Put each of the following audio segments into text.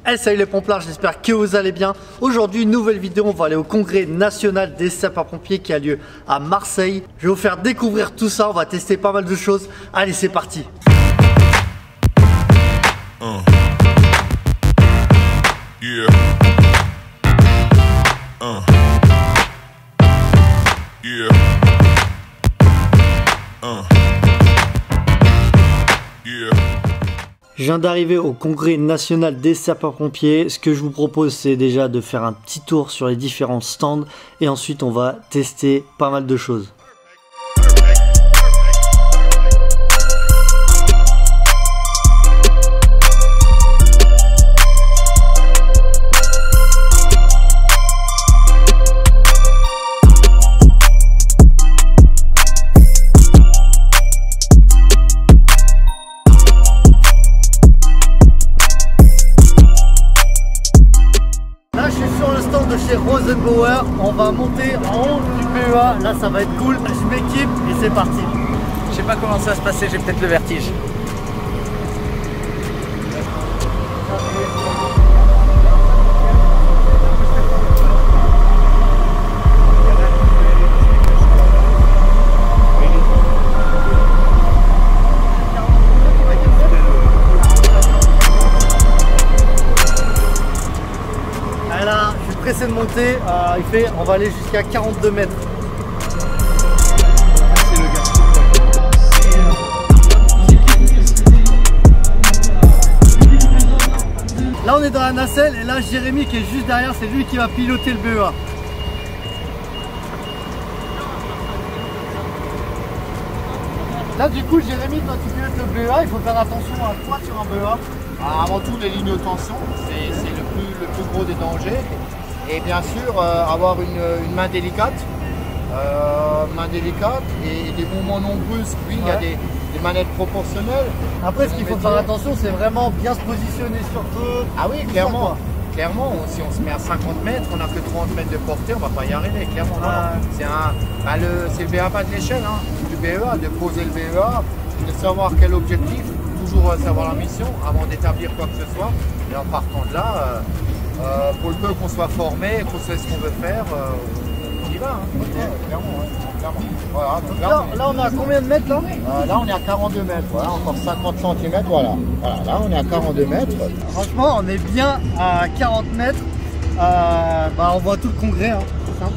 Hey, salut les pomplards, j'espère que vous allez bien. Aujourd'hui, une nouvelle vidéo, on va aller au congrès national des sapeurs-pompiers qui a lieu à Marseille. Je vais vous faire découvrir tout ça, on va tester pas mal de choses. Allez, c'est parti. Yeah. Yeah. Yeah. Je viens d'arriver au congrès national des sapeurs-pompiers. Ce que je vous propose, c'est déjà de faire un petit tour sur les différents stands et ensuite on va tester pas mal de choses. Chez Rosenbauer, on va monter en haut du PEA, là ça va être cool, je m'équipe et c'est parti. Je sais pas comment ça va se passer, j'ai peut-être le vertige. Pressé de monter, on va aller jusqu'à 42 mètres. Là on est dans la nacelle et là Jérémy qui est juste derrière, c'est lui qui va piloter le BEA. Là du coup Jérémy, quand tu pilotes le BEA, il faut faire attention à quoi sur un BEA? Avant tout les lignes de tension, c'est le plus gros des dangers. Et bien sûr, avoir une main délicate, et des mouvements non brusques. Oui, il y a des manettes proportionnelles. Après, ce qu'il faut faire attention, c'est vraiment bien se positionner sur feu. Ah oui, clairement. Clairement, si on se met à 50 mètres, on n'a que 30 mètres de portée, on ne va pas y arriver, clairement. C'est le BEA pas de l'échelle, hein, du BEA, de poser le BEA, de savoir quel objectif, toujours savoir la mission avant d'établir quoi que ce soit. Et en partant de là, pour le peu qu'on soit formé, qu'on sait ce qu'on veut faire, on y va. Hein. Clairement. Voilà, là, on est à combien de mètres là? Là, on est à 42 mètres, voilà, encore 50 cm, voilà. Là, on est à 42 mètres. Franchement, on est bien à 40 mètres. On voit tout le congrès, hein, c'est simple.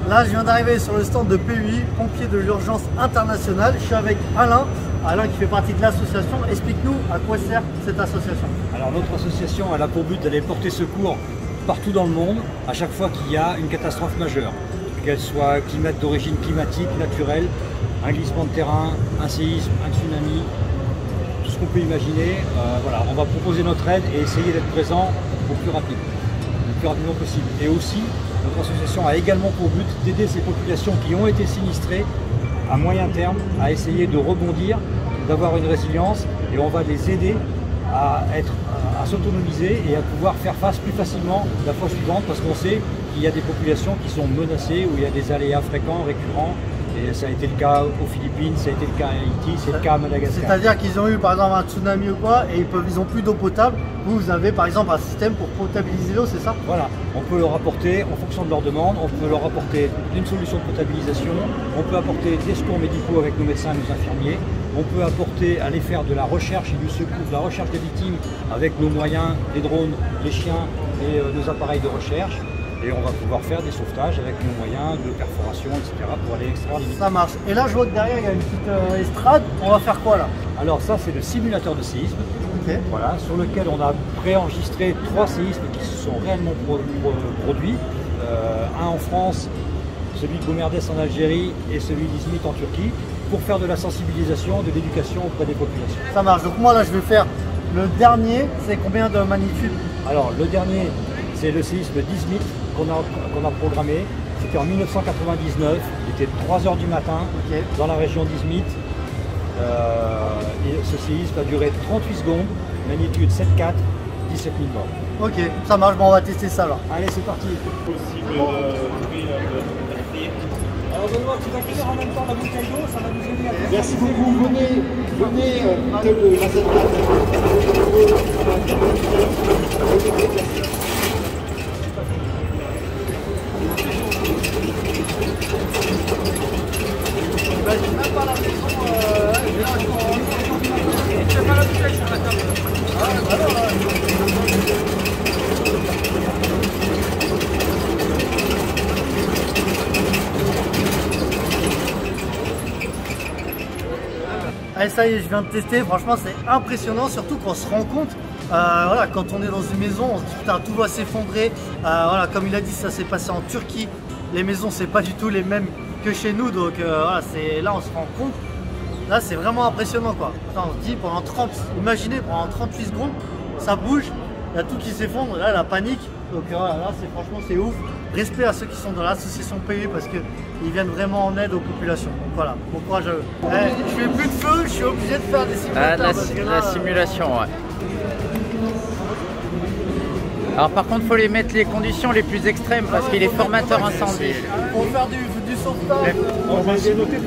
Là, je viens d'arriver sur le stand de PUI, Pompiers de l'Urgence Internationale. Je suis avec Alain qui fait partie de l'association. Explique-nous à quoi sert cette association. Alors notre association, elle a pour but d'aller porter secours partout dans le monde, à chaque fois qu'il y a une catastrophe majeure, qu'elle soit d'origine climatique, naturelle, un glissement de terrain, un séisme, un tsunami, tout ce qu'on peut imaginer. Voilà, on va proposer notre aide et essayer d'être présent le plus rapidement possible. Et aussi, notre association a également pour but d'aider ces populations qui ont été sinistrées à moyen terme à essayer de rebondir, d'avoir une résilience, et on va les aider à s'autonomiser et à pouvoir faire face plus facilement la fois suivante, parce qu'on sait qu'il y a des populations qui sont menacées, où il y a des aléas fréquents, récurrents. Et ça a été le cas aux Philippines, ça a été le cas à Haïti, c'est le cas à Madagascar. C'est-à-dire qu'ils ont eu par exemple un tsunami ou quoi et ils n'ont plus d'eau potable. Vous avez par exemple un système pour potabiliser l'eau, c'est ça? Voilà, on peut leur apporter, en fonction de leur demande, on peut leur apporter une solution de potabilisation, on peut apporter des secours médicaux avec nos médecins et nos infirmiers, on peut aller faire de la recherche et du secours, de la recherche des victimes avec nos moyens, les drones, les chiens et nos appareils de recherche. Et on va pouvoir faire des sauvetages avec nos moyens de perforation, etc. pour aller extraire les victimes. Ça marche. Et là, je vois que derrière, il y a une petite estrade. On va faire quoi là? Alors ça, c'est le simulateur de séisme, voilà, sur lequel on a préenregistré 3 séismes qui se sont réellement produits. Un en France, celui de Boumerdès en Algérie et celui d'Izmit en Turquie, pour faire de la sensibilisation, de l'éducation auprès des populations. Ça marche. Donc moi, là, je vais faire le dernier. C'est combien de magnitude? Alors, le dernier, c'est le séisme d'Izmit qu'on a programmé. C'était en 1999, il était 3 h du matin, dans la région d'Izmit. Et ce séisme a duré 38 secondes, magnitude 7,4, 17 000 morts. Ok, ça marche, bon, on va tester ça là. Allez, c'est parti. Possible Alors Benoît, tu vas cuire en même temps la bouteille d'eau, ça va nous aider à... Merci beaucoup. Venez la scène. J'imagine même pas la maison. Je fais pas la bouteille sur la table. Allez, ça y est, je viens de tester. Franchement, c'est impressionnant, surtout qu'on se rend compte. Voilà, quand on est dans une maison, on se dit putain, tout va s'effondrer. Voilà, comme il a dit, ça s'est passé en Turquie. Les maisons, c'est pas du tout les mêmes que chez nous. Donc voilà, là, on se rend compte. Là, c'est vraiment impressionnant, quoi. Putain, on se dit pendant 38 secondes, ça bouge. Il y a tout qui s'effondre. Là, la panique. Donc voilà, là, franchement, c'est ouf. Respect à ceux qui sont dans l'association PU parce qu'ils viennent vraiment en aide aux populations. Donc voilà, bon courage à eux. Je fais plus de feu, je suis obligé de faire des simulateurs. La simulation, ouais. Alors par contre, il faut les mettre les conditions les plus extrêmes parce qu'il est formateur incendie. Pour faire du sauvetage. On va essayer de noter.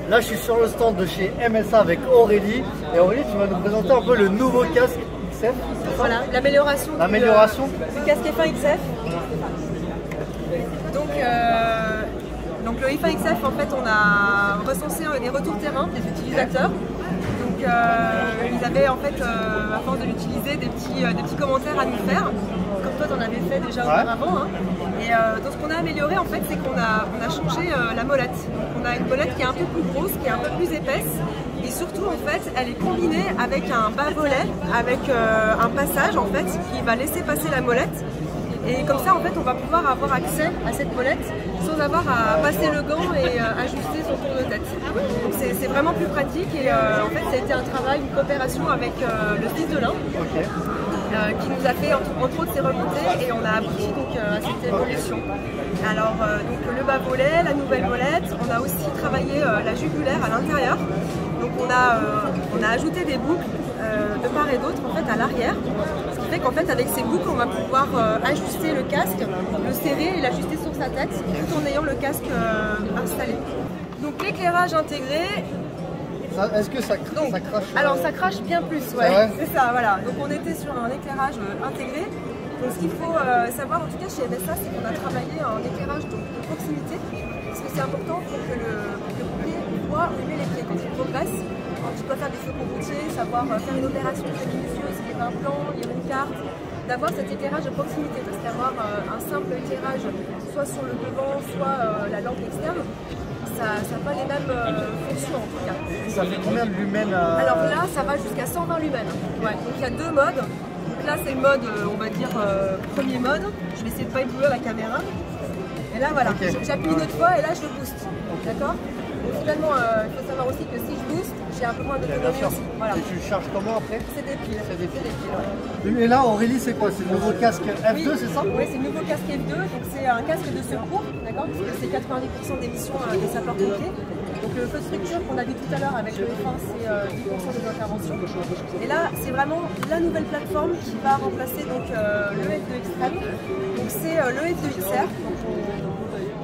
Là, je suis sur le stand de chez MSA avec Aurélie. Et Aurélie, tu vas nous présenter un peu le nouveau casque XF. Voilà, l'amélioration du casque F1 XF. Donc le F1 XF, en fait, on a recensé les retours terrain des utilisateurs. Donc ils avaient en fait, à force de l'utiliser, des petits commentaires à nous faire. Comme toi, tu en avais fait déjà auparavant. Hein. Et donc ce qu'on a amélioré, en fait, c'est qu'on a changé la molette. Donc on a une molette qui est un peu plus grosse, qui est un peu plus épaisse. Et surtout, en fait, elle est combinée avec un bas-volet, avec un passage, en fait, qui va laisser passer la molette. Et comme ça, en fait, on va pouvoir avoir accès à cette molette sans avoir à passer le gant et ajuster son tour de tête. Donc c'est vraiment plus pratique et en fait, ça a été un travail, une coopération avec le Fils de l'Ain. Qui nous a fait entre autres ses remontées et on a abouti donc à cette évolution. Alors donc le bas volet, la nouvelle molette, on a aussi travaillé la jugulaire à l'intérieur. Donc on a ajouté des boucles de part et d'autre en fait à l'arrière. Ce qui fait qu'en fait avec ces boucles on va pouvoir ajuster le casque, le serrer et l'ajuster sur sa tête tout en ayant le casque installé. Donc l'éclairage intégré. Est-ce que ça crache Alors ça crache bien plus, ouais. C'est ça, voilà. Donc on était sur un éclairage intégré. Donc ce qu'il faut savoir en tout cas chez MSA, c'est qu'on a travaillé un éclairage de proximité. Parce que c'est important pour que le pompier voit où il met les pieds quand il progresse. Quand tu dois faire des feux routiers, savoir faire une opération très minutieuse, lire un plan, lire une carte, d'avoir cet éclairage de proximité. Parce qu'avoir un simple éclairage, soit sur le devant, soit la lampe externe, ça n'a pas les mêmes fonctions en tout cas. Ça fait combien de lumens Alors là, ça va jusqu'à 120 lumens. Ouais. Donc il y a deux modes. Donc là, c'est le mode, on va dire, premier mode. Je vais essayer de ne pas éblouir la caméra. Et là, voilà, j'appuie une autre fois et là, je booste. D'accord. Donc finalement, il faut savoir aussi que si je booste, j'ai un peu moins d'autonomie aussi. Voilà. Et tu le charges comment après? C'est des piles. C'est des piles. Ouais. Et là, Aurélie, c'est quoi? C'est le nouveau casque F2, oui, c'est ça? Oui, c'est le nouveau casque F2. Donc c'est un casque de secours, d'accord? Parce que c'est 90% d'émissions des sapeurs-pompiers. Donc le feu de structure qu'on a vu tout à l'heure avec le F1, c'est 10% des interventions. Et là, c'est vraiment la nouvelle plateforme qui va remplacer donc, le F2 Extreme. Donc c'est le F2 XR.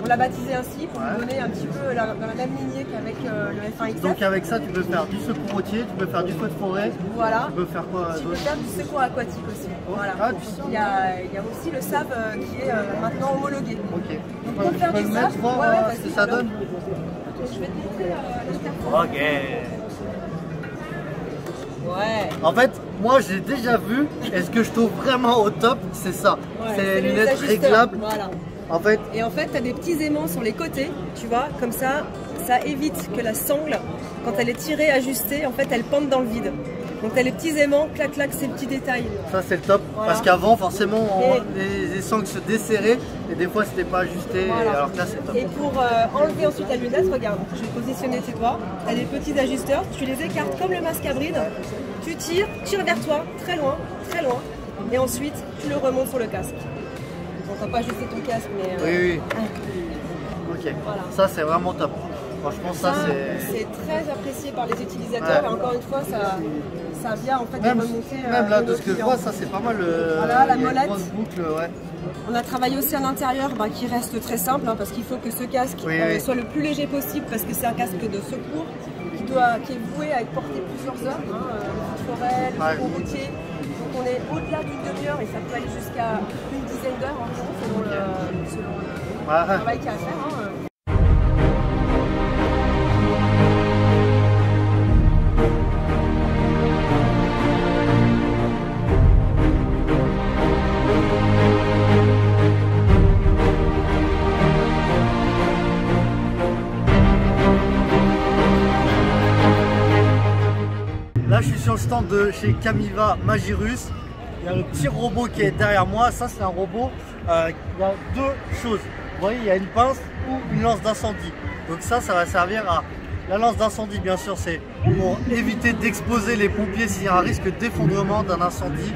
Donc, On l'a baptisé ainsi pour lui donner un petit peu dans la même lignée qu'avec le F1 XF. Donc avec ça, tu peux faire du secours routier, tu peux faire du feu de forêt. Voilà. Tu peux faire quoi Tu peux faire du secours aquatique aussi. Voilà. Ah, il y a aussi le SAV qui est maintenant homologué. Ok. Donc pour faire Tu peux du le SAV, mettre, voir ce que ça donne. Je vais te montrer l'interface. Ok. Ouais. En fait, moi j'ai déjà vu, et ce que je trouve vraiment au top, c'est ça. Ouais, c'est les les lunettes ajusteurs. réglables. Voilà. En fait, Et en fait, tu as des petits aimants sur les côtés, tu vois, comme ça évite que la sangle, quand elle est tirée, ajustée, en fait, elle pende dans le vide. Donc tu as les petits aimants, clac clac, ces petits détails. ça c'est le top. Voilà. Parce qu'avant, forcément, Et- les sangles se desserraient et des fois c'était pas ajusté. Voilà. Alors que là c'est top. Et pour enlever ensuite la lunette, regarde, je vais positionner tes doigts, tu as des petits ajusteurs, tu les écartes comme le masque à bride, tu tires vers toi, très loin, et ensuite tu le remontes sur le casque. Bon, t'as pas ajusté ton casque, mais... Oui, oui. Ok. Voilà. Ça c'est vraiment top. Franchement, ça c'est. c'est très apprécié par les utilisateurs, Ouais. et encore une fois, ça vient en fait Même, de remonter... même là, de de nos ce que je clients. vois, ça c'est pas mal. Voilà, la il y a une molette. grosse boucle, ouais. On a travaillé aussi à l'intérieur qui reste très simple parce qu'il faut que ce casque Oui. soit le plus léger possible parce que c'est un casque de secours qui est voué à être porté plusieurs heures, le forêt, le secours routier. Donc on est au-delà d'une demi-heure et ça peut aller jusqu'à une dizaine d'heures environ selon le travail qu'il y a à faire. Là, je suis sur le stand de chez Camiva Magirus. Il y a le petit robot qui est derrière moi. Ça, c'est un robot. Il y a deux choses. Vous voyez, il y a une pince ou une lance d'incendie. Donc ça va servir à... La lance d'incendie, bien sûr, c'est pour éviter d'exposer les pompiers s'il y a un risque d'effondrement d'un incendie,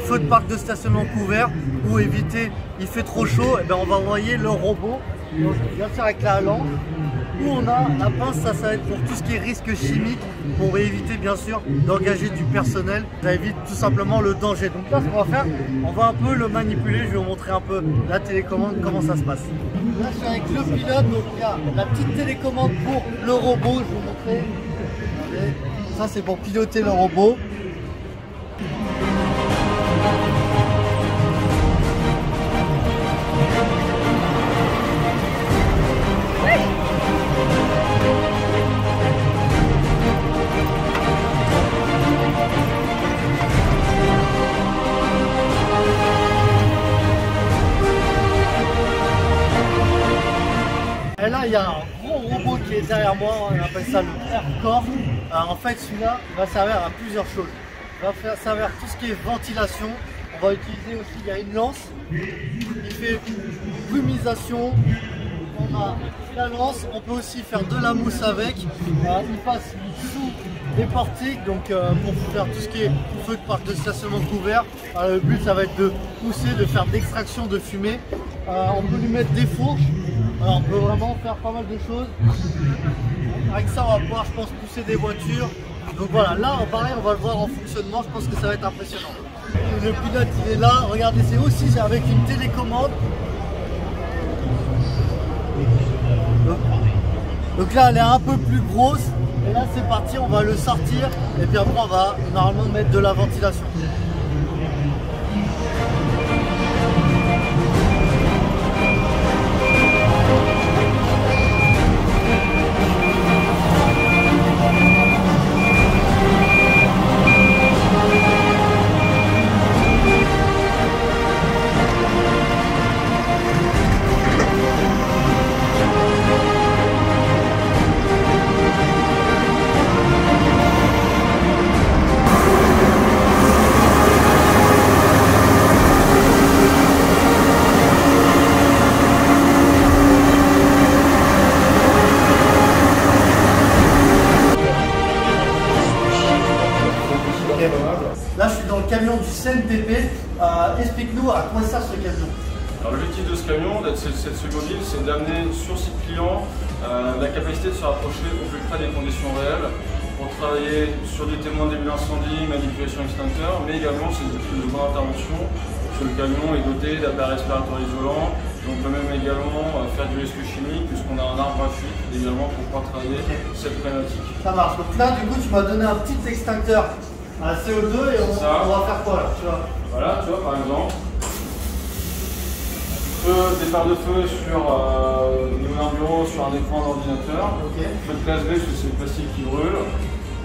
feu de parc de stationnement couvert, ou éviter, il fait trop chaud, et bien on va envoyer le robot, donc, bien sûr avec la lampe, où on a la pince, ça va être pour tout ce qui est risque chimique, pour éviter bien sûr d'engager du personnel, ça évite tout simplement le danger. Donc là, ce qu'on va faire, on va un peu le manipuler, je vais vous montrer un peu la télécommande, comment ça se passe. Là, je suis avec le pilote, donc il y a la petite télécommande pour le robot, je vais vous montrer. Regardez. Ça, c'est pour piloter le robot. Et là, il y a un gros robot qui est derrière moi, on appelle ça le Aircore. En fait, celui-là va servir à plusieurs choses. Il va servir à tout ce qui est ventilation. On va utiliser aussi, il y a une lance qui fait brumisation. On a la lance, on peut aussi faire de la mousse avec. Il passe sous des portiques, donc pour faire tout ce qui est feu de parc de stationnement couvert. Le but, ça va être de pousser, de faire de l'extraction de fumée. On peut lui mettre des fourches. On peut vraiment faire pas mal de choses. Avec ça, on va pouvoir, je pense, pousser des voitures. Donc voilà, là, pareil, on va le voir en fonctionnement. Je pense que ça va être impressionnant. Le pilote, il est là. Regardez, c'est aussi avec une télécommande. Donc là, elle est un peu plus grosse. Et là, c'est parti, on va le sortir. Et puis après, on va normalement mettre de la ventilation. Là, je suis dans le camion du CNTP. Explique-nous à quoi sert ce camion. L'objectif de ce camion, de cette mobile, c'est d'amener sur site client la capacité de se rapprocher au plus près des conditions réelles pour travailler sur des témoins de début d'incendie, manipulation extincteur, mais également c'est une grande intervention. Le camion est doté d'appareils respiratoires isolants, Et on peut même également faire du rescue chimique puisqu'on a un arbre à fuite également pour pouvoir travailler cette problématique. Ça marche. Donc là, du coup, tu m'as donné un petit extincteur à CO2 et on va faire quoi là, tu vois? Voilà, tu vois, par exemple, des phares de feu sur au niveau d'un bureau, sur un écran d'ordinateur. Feu de classe B, parce que c'est le plastique qui brûle.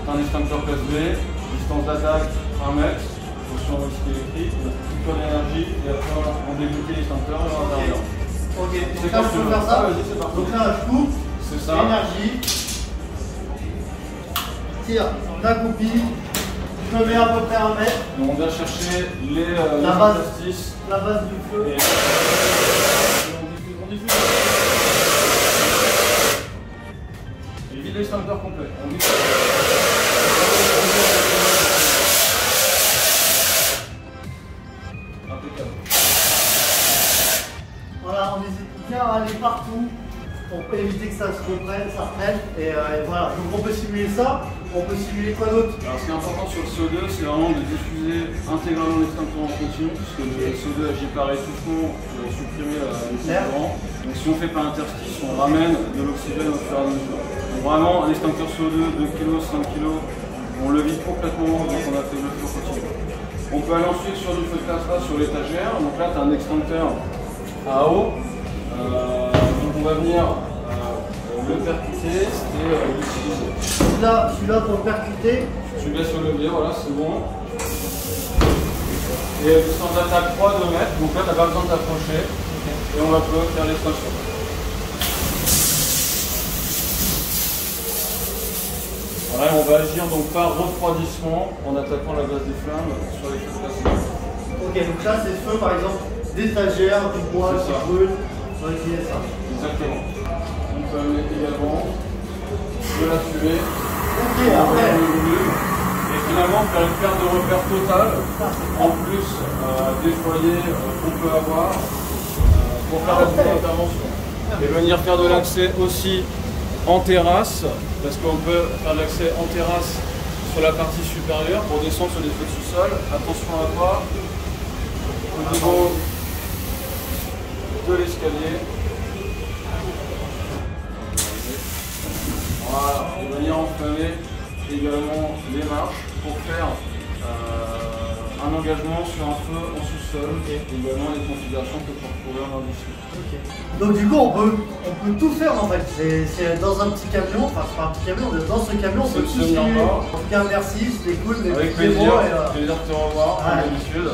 Un extincteur classe B, distance d'attaque 1 mètre, attention au risque électrique, coupure d'énergie, et après on débute l'extincteur et on intervient. Ok, donc là je peux faire ça. Vas-y, c'est parti. Donc là je coupe, c'est ça. Énergie, tire, d'accoupi, je me mets à peu près 1 mètre. Donc on vient chercher les interstices. La base du feu. Et on diffuse. Et vide l'extincteur complet. On diffuse. Impeccable. Voilà, on hésite bien à aller partout pour éviter que ça se reprenne, ça reprenne. Et voilà, donc on peut simuler ça. On peut simuler quoi d'autre? Alors ce qui est important sur le CO2, c'est vraiment de diffuser intégralement l'extincteur en continu, puisque le CO2 agit par étouffement pour supprimer l'étouffement. Donc si on ne fait pas interstice, on ramène de l'oxygène au fur et à mesure. Donc vraiment, un extincteur CO2, 2 kg, 5 kg, on le vide complètement dès qu'on a fait le feu continu. On peut aller ensuite sur du feu de classe A sur l'étagère. Donc là, tu as un extincteur à eau. Donc on va venir le percuter et l'utiliser. Je suis là pour le percuter. Tu laisses le levier, voilà, c'est bon. Et distance d'attaque 3-2 mètres, donc là tu n'as pas besoin de t'approcher. Et on va pouvoir faire l'extinction. Voilà, et on va agir donc par refroidissement en attaquant la base des flammes sur les feux classiques. Ok, donc là c'est feu par exemple d'étagère, du bois, qui brûle. On va utiliser ça. Exactement. On peut amener également de la fumée. Ok, après. Et finalement faire une perte de repère totale, en plus des foyers qu'on peut avoir pour faire la petite intervention. Et venir faire de l'accès aussi en terrasse, parce qu'on peut faire de l'accès en terrasse sur la partie supérieure pour descendre sur des feux de sous-sol. Attention à pas au niveau de l'escalier. Voilà, et venir enflammer également les marches pour faire un engagement sur un feu en sous-sol et également les configurations que tu retrouver en industrie. Donc du coup on peut tout faire en fait, c'est dans un petit camion, enfin c'est pas un petit camion, dans ce camion on peut tout simuler. En tout cas merci, c'était cool. Avec plaisir, plaisir de te revoir comme d'habitude.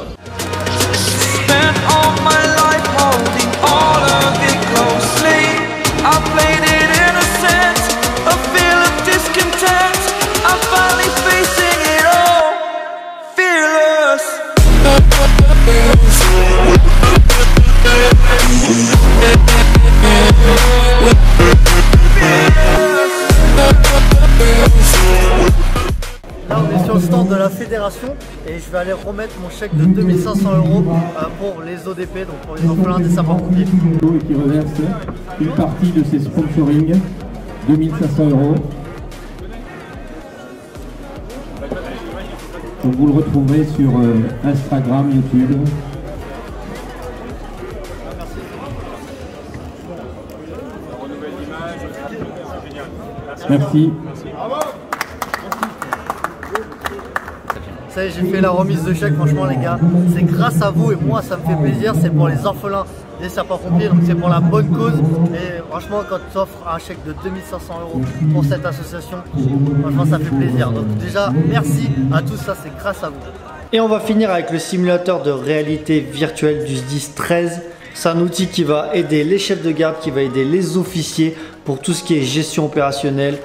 Là on est sur le stand de la fédération et je vais aller remettre mon chèque de 2500 € pour les ODP, donc pour les orphelins des sapeurs-pompiers. Et qui reverse une partie de ses sponsoring, 2500 €. Donc vous le retrouverez sur Instagram, YouTube. Merci. Ça y est, j'ai fait la remise de chèque, franchement les gars, c'est grâce à vous et moi ça me fait plaisir, c'est pour les orphelins des sapeurs-pompiers, donc c'est pour la bonne cause. Et franchement quand tu offres un chèque de 2500 € pour cette association, franchement ça fait plaisir. Donc déjà merci à tous, ça c'est grâce à vous. Et on va finir avec le simulateur de réalité virtuelle du SDIS 13. C'est un outil qui va aider les chefs de garde, qui va aider les officiers pour tout ce qui est gestion opérationnelle,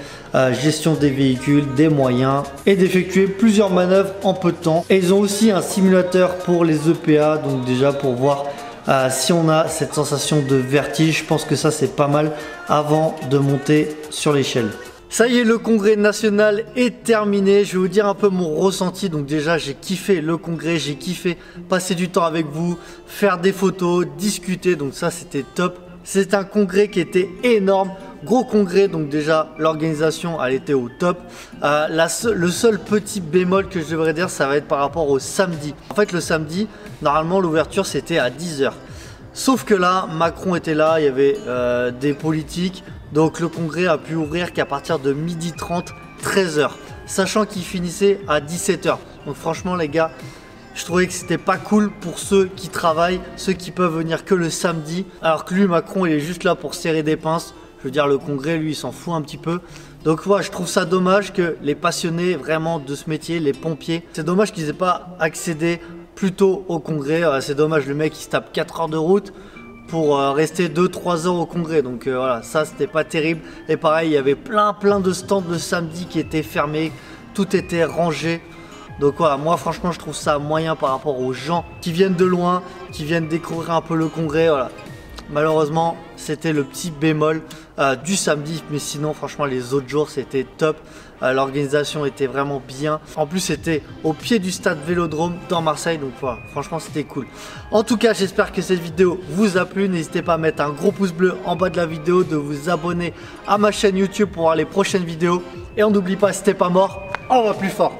gestion des véhicules, des moyens et d'effectuer plusieurs manœuvres en peu de temps. Et ils ont aussi un simulateur pour les EPA, donc déjà pour voir si on a cette sensation de vertige. Je pense que ça c'est pas mal avant de monter sur l'échelle. Ça y est, le congrès national est terminé. Je vais vous dire un peu mon ressenti. Donc déjà, j'ai kiffé le congrès, j'ai kiffé passer du temps avec vous, faire des photos, discuter. Donc ça, c'était top. C'est un congrès qui était énorme. Gros congrès, donc déjà, l'organisation, elle était au top. Le seul petit bémol que je devrais dire, ça va être par rapport au samedi. En fait, le samedi, normalement, l'ouverture, c'était à 10 h. Sauf que là, Macron était là, il y avait des politiques, donc le congrès a pu ouvrir qu'à partir de 12h30, 13h, sachant qu'il finissait à 17h. Donc franchement les gars, je trouvais que c'était pas cool pour ceux qui travaillent, ceux qui peuvent venir que le samedi, alors que lui, Macron, il est juste là pour serrer des pinces. Je veux dire, le congrès, lui, il s'en fout un petit peu. Donc voilà, je trouve ça dommage que les passionnés vraiment de ce métier, les pompiers, c'est dommage qu'ils aient pas accédé plus tôt au congrès. C'est dommage, le mec il se tape 4 heures de route pour rester 2-3 heures au congrès. Donc voilà, ça c'était pas terrible. Et pareil, il y avait plein de stands le samedi qui étaient fermés, tout était rangé. Donc voilà, moi franchement je trouve ça moyen par rapport aux gens qui viennent de loin, qui viennent découvrir un peu le congrès. Voilà. Malheureusement, c'était le petit bémol du samedi, mais sinon franchement les autres jours c'était top. L'organisation était vraiment bien. En plus c'était au pied du stade Vélodrome dans Marseille, donc voilà, franchement c'était cool. En tout cas, j'espère que cette vidéo vous a plu. N'hésitez pas à mettre un gros pouce bleu en bas de la vidéo, de vous abonner à ma chaîne YouTube pour voir les prochaines vidéos. Et on n'oublie pas, si t'es pas mort, on va plus fort.